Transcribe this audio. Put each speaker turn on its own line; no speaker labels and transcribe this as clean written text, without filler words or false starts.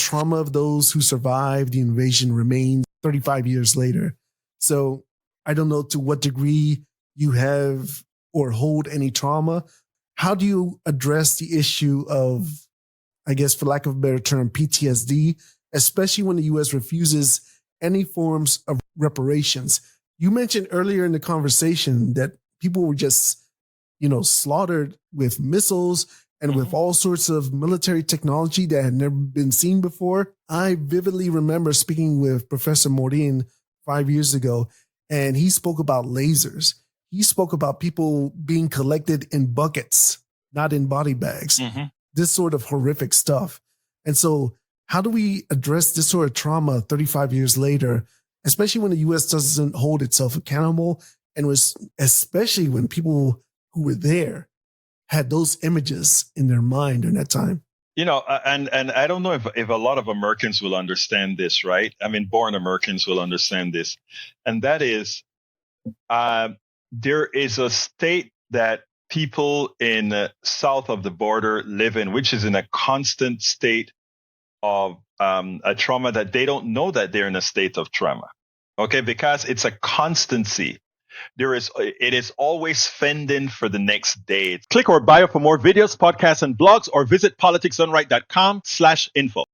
trauma of those who survived the invasion remains 35 years later. So I don't know to what degree you have or hold any trauma. How do you address the issue of, I guess, for lack of a better term, PTSD, especially when the U.S. refuses any forms of reparations? You mentioned earlier in the conversation that people were just, slaughtered with missiles and with all sorts of military technology that had never been seen before. I vividly remember speaking with Professor Morin 5 years ago, and he spoke about lasers. He spoke about people being collected in buckets, not in body bags. This sort of horrific stuff. And so how do we address this sort of trauma 35 years later, especially when the U.S. doesn't hold itself accountable, and especially when people who were there had those images in their mind during that time?
And I don't know if a lot of Americans will understand this, right? I mean, born Americans will understand this. And that is, there is a state that people in south of the border live in, which is in a constant state of a trauma that they don't know that they're in a state of trauma. Okay, because it's a constancy. It is always fending for the next day. Click our bio for more videos, podcasts, and blogs, or visit politicsdoneright.com/info.